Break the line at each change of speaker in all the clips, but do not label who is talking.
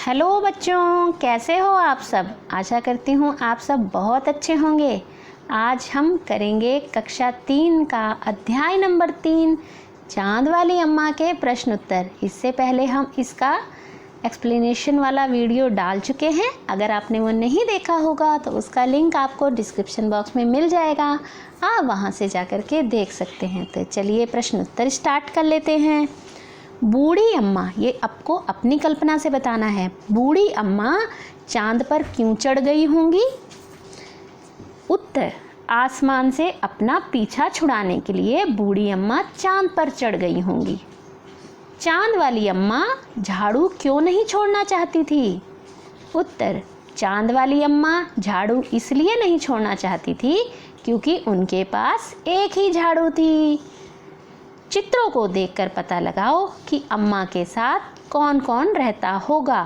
Hello बच्चों, कैसे हो आप सब। आशा करती हूँ आप सब बहुत अच्छे होंगे। आज हम करेंगे कक्षा 3 का अध्याय नंबर 3 चाँद वाली अम्मा के प्रश्न उत्तर। इससे पहले हम इसका एक्सप्लेनेशन वाला वीडियो डाल चुके हैं। अगर आपने वो नहीं देखा होगा तो उसका लिंक आपको डिस्क्रिप्शन बॉक्स में मिल जाएगा, आप वहाँ से जा कर के देख सकते हैं। तो चलिए प्रश्न उत्तर स्टार्ट कर लेते हैं। बूढ़ी अम्मा, ये आपको अपनी कल्पना से बताना है। बूढ़ी अम्मा चांद पर क्यों चढ़ गई होंगी? उत्तर, आसमान से अपना पीछा छुड़ाने के लिए बूढ़ी अम्मा चांद पर चढ़ गई होंगी। चांद वाली अम्मा झाड़ू क्यों नहीं छोड़ना चाहती थी? उत्तर, चांद वाली अम्मा झाड़ू इसलिए नहीं छोड़ना चाहती थी क्योंकि उनके पास एक ही झाड़ू थी। चित्रों को देखकर पता लगाओ कि अम्मा के साथ कौन कौन रहता होगा।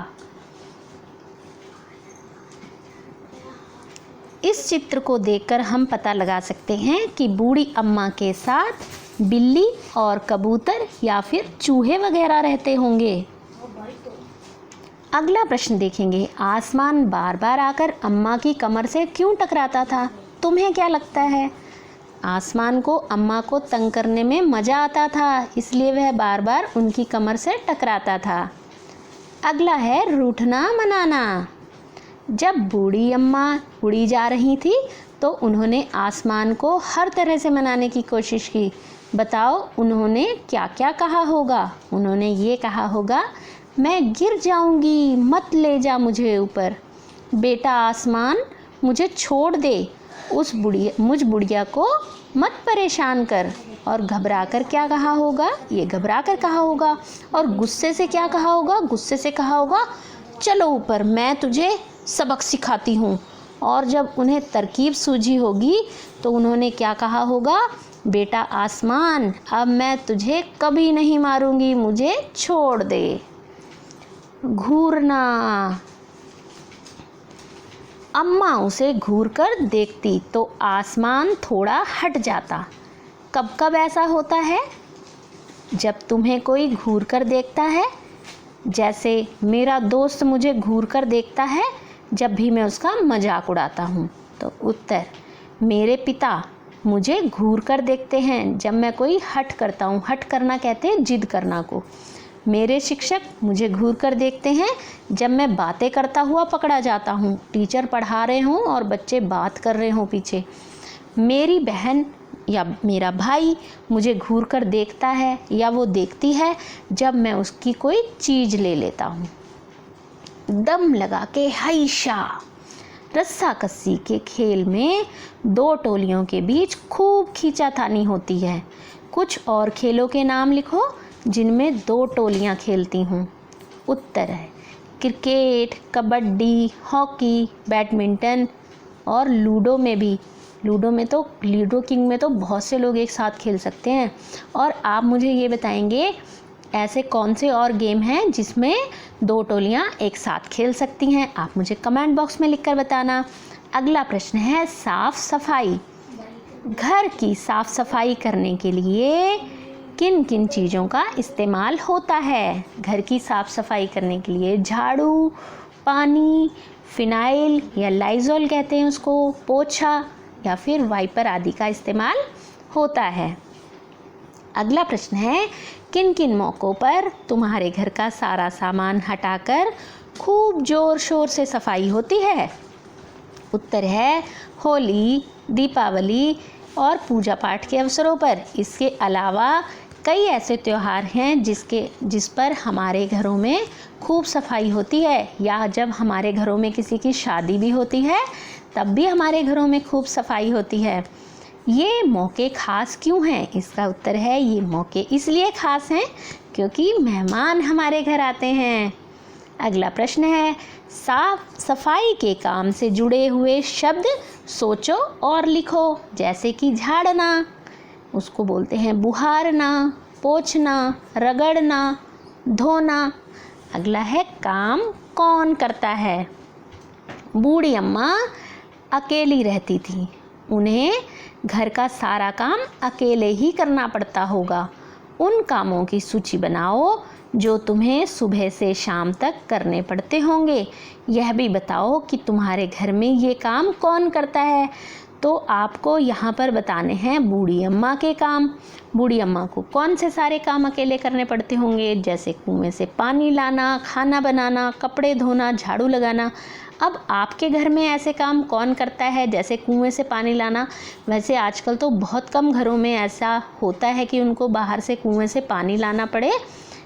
इस चित्र को देखकर हम पता लगा सकते हैं कि बूढ़ी अम्मा के साथ बिल्ली और कबूतर या फिर चूहे वगैरह रहते होंगे। अगला प्रश्न देखेंगे। आसमान बार बार आकर अम्मा की कमर से क्यों टकराता था? तुम्हें क्या लगता है? आसमान को अम्मा को तंग करने में मज़ा आता था, इसलिए वह बार बार उनकी कमर से टकराता था। अगला है रूठना मनाना। जब बूढ़ी अम्मा उड़ी जा रही थी तो उन्होंने आसमान को हर तरह से मनाने की कोशिश की। बताओ उन्होंने क्या क्या कहा होगा? उन्होंने ये कहा होगा, मैं गिर जाऊंगी, मत ले जा मुझे ऊपर। बेटा आसमान मुझे छोड़ दे, मुझ बुढ़िया को मत परेशान कर। और घबरा कर क्या कहा होगा? ये घबरा कर कहा होगा। और गुस्से से क्या कहा होगा? गुस्से से कहा होगा, चलो ऊपर, मैं तुझे सबक सिखाती हूँ। और जब उन्हें तरकीब सूझी होगी तो उन्होंने क्या कहा होगा? बेटा आसमान, अब मैं तुझे कभी नहीं मारूंगी, मुझे छोड़ दे। घूरना। अम्मा उसे घूरकर देखती तो आसमान थोड़ा हट जाता। कब कब ऐसा होता है? जब तुम्हें कोई घूरकर देखता है। जैसे मेरा दोस्त मुझे घूरकर देखता है जब भी मैं उसका मजाक उड़ाता हूँ। तो उत्तर, मेरे पिता मुझे घूरकर देखते हैं जब मैं कोई हट करता हूँ। हट करना कहते हैं जिद करना को। मेरे शिक्षक मुझे घूर कर देखते हैं जब मैं बातें करता हुआ पकड़ा जाता हूँ। टीचर पढ़ा रहे हों और बच्चे बात कर रहे हों पीछे। मेरी बहन या मेरा भाई मुझे घूर कर देखता है या वो देखती है जब मैं उसकी कोई चीज़ ले लेता हूँ। दम लगा के हैशा। रस्साकसी के खेल में दो टोलियों के बीच खूब खींचातानी होती है। कुछ और खेलों के नाम लिखो जिनमें दो टोलियां खेलती हूँ। उत्तर है क्रिकेट, कबड्डी, हॉकी, बैडमिंटन और लूडो में भी। लूडो किंग में तो बहुत से लोग एक साथ खेल सकते हैं। और आप मुझे ये बताएंगे ऐसे कौन से और गेम हैं जिसमें दो टोलियां एक साथ खेल सकती हैं? आप मुझे कमेंट बॉक्स में लिखकर बताना। अगला प्रश्न है साफ सफाई। घर की साफ सफाई करने के लिए किन किन चीज़ों का इस्तेमाल होता है? घर की साफ़ सफाई करने के लिए झाड़ू, पानी, फिनाइल या लाइजॉल कहते हैं उसको, पोछा या फिर वाइपर आदि का इस्तेमाल होता है। अगला प्रश्न है किन किन मौक़ों पर तुम्हारे घर का सारा सामान हटाकर खूब ज़ोर शोर से सफाई होती है? उत्तर है होली, दीपावली और पूजा पाठ के अवसरों पर। इसके अलावा कई ऐसे त्यौहार हैं जिस पर हमारे घरों में खूब सफाई होती है, या जब हमारे घरों में किसी की शादी भी होती है तब भी हमारे घरों में खूब सफाई होती है। ये मौके ख़ास क्यों हैं? इसका उत्तर है ये मौके इसलिए ख़ास हैं क्योंकि मेहमान हमारे घर आते हैं। अगला प्रश्न है साफ सफाई के काम से जुड़े हुए शब्द सोचो और लिखो। जैसे कि झाड़ना, उसको बोलते हैं बुहारना, पोंछना, रगड़ना, धोना। अगला है काम कौन करता है? बूढ़ी अम्मा अकेली रहती थी, उन्हें घर का सारा काम अकेले ही करना पड़ता होगा। उन कामों की सूची बनाओ जो तुम्हें सुबह से शाम तक करने पड़ते होंगे। यह भी बताओ कि तुम्हारे घर में ये काम कौन करता है। तो आपको यहाँ पर बताने हैं बूढ़ी अम्मा के काम। बूढ़ी अम्मा को कौन से सारे काम अकेले करने पड़ते होंगे, जैसे कुएं से पानी लाना, खाना बनाना, कपड़े धोना, झाड़ू लगाना। अब आपके घर में ऐसे काम कौन करता है, जैसे कुएं से पानी लाना। वैसे आजकल तो बहुत कम घरों में ऐसा होता है कि उनको बाहर से कुएं से पानी लाना पड़े,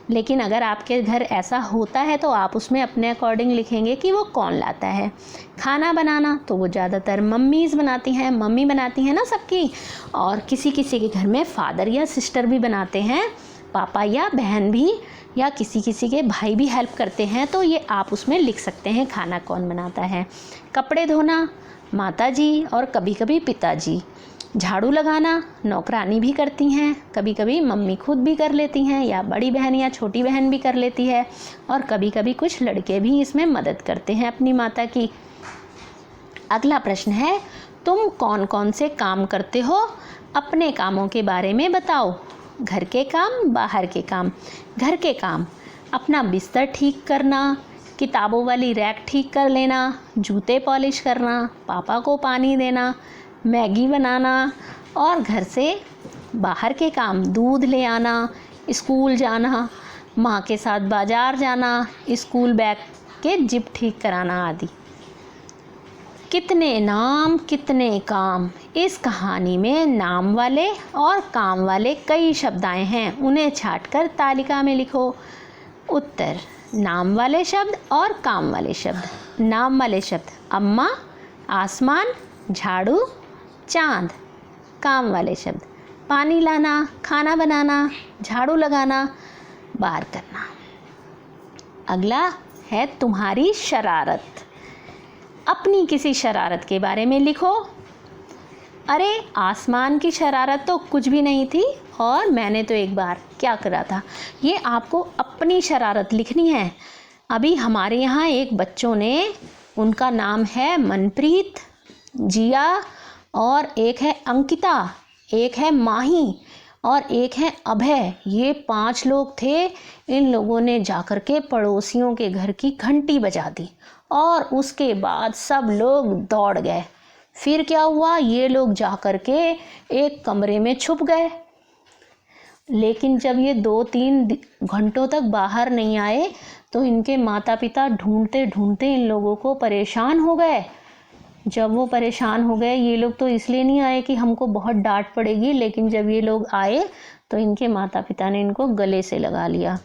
लेकिन अगर आपके घर ऐसा होता है तो आप उसमें अपने अकॉर्डिंग लिखेंगे कि वो कौन लाता है। खाना बनाना तो वो ज़्यादातर मम्मीज़ बनाती हैं, मम्मी बनाती हैं ना सबकी, और किसी किसी के घर में फादर या सिस्टर भी बनाते हैं, पापा या बहन भी, या किसी किसी के भाई भी हेल्प करते हैं। तो ये आप उसमें लिख सकते हैं खाना कौन बनाता है। कपड़े धोना माता जी और कभी कभी पिताजी। झाड़ू लगाना नौकरानी भी करती हैं, कभी कभी मम्मी खुद भी कर लेती हैं, या बड़ी बहन या छोटी बहन भी कर लेती है, और कभी कभी कुछ लड़के भी इसमें मदद करते हैं अपनी माता की। अगला प्रश्न है, तुम कौन कौन से काम करते हो, अपने कामों के बारे में बताओ। घर के काम, बाहर के काम। घर के काम, अपना बिस्तर ठीक करना, किताबों वाली रैक ठीक कर लेना, जूते पॉलिश करना, पापा को पानी देना, मैगी बनाना। और घर से बाहर के काम, दूध ले आना, स्कूल जाना, माँ के साथ बाज़ार जाना, स्कूल बैग के जिप ठीक कराना आदि। कितने नाम कितने काम। इस कहानी में नाम वाले और काम वाले कई शब्द आए हैं, उन्हें छांटकर तालिका में लिखो। उत्तर, नाम वाले शब्द और काम वाले शब्द। नाम वाले शब्द अम्मा, आसमान, झाड़ू, चांद। काम वाले शब्द पानी लाना, खाना बनाना, झाड़ू लगाना, बाहर करना। अगला है तुम्हारी शरारत। अपनी किसी शरारत के बारे में लिखो। अरे आसमान की शरारत तो कुछ भी नहीं थी, और मैंने तो एक बार क्या करा था। ये आपको अपनी शरारत लिखनी है। अभी हमारे यहाँ एक बच्चों ने, उनका नाम है मनप्रीत, जिया, और एक है अंकिता, एक है माही, और एक है अभय। ये 5 लोग थे। इन लोगों ने जाकर के पड़ोसियों के घर की घंटी बजा दी, और उसके बाद सब लोग दौड़ गए। फिर क्या हुआ, ये लोग जाकर के एक कमरे में छुप गए। लेकिन जब ये 2-3 घंटों तक बाहर नहीं आए तो इनके माता पिता ढूंढते ढूंढते इन लोगों को परेशान हो गए। जब वो परेशान हो गए, ये लोग तो इसलिए नहीं आए कि हमको बहुत डांट पड़ेगी, लेकिन जब ये लोग आए तो इनके माता पिता ने इनको गले से लगा लिया,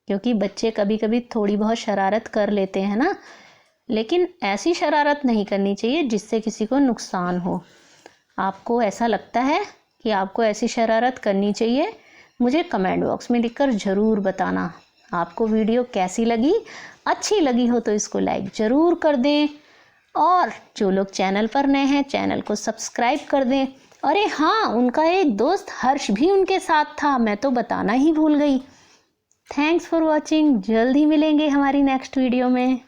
क्योंकि बच्चे कभी कभी थोड़ी बहुत शरारत कर लेते हैं ना, लेकिन ऐसी शरारत नहीं करनी चाहिए जिससे किसी को नुकसान हो। आपको ऐसा लगता है कि आपको ऐसी शरारत करनी चाहिए, मुझे कमेंट बॉक्स में लिखकर ज़रूर बताना। आपको वीडियो कैसी लगी, अच्छी लगी हो तो इसको लाइक ज़रूर कर दें, और जो लोग चैनल पर नए हैं चैनल को सब्सक्राइब कर दें। अरे हाँ, उनका एक दोस्त हर्ष भी उनके साथ था, मैं तो बताना ही भूल गई। Thanks for watching. जल्द ही मिलेंगे हमारी नेक्स्ट वीडियो में।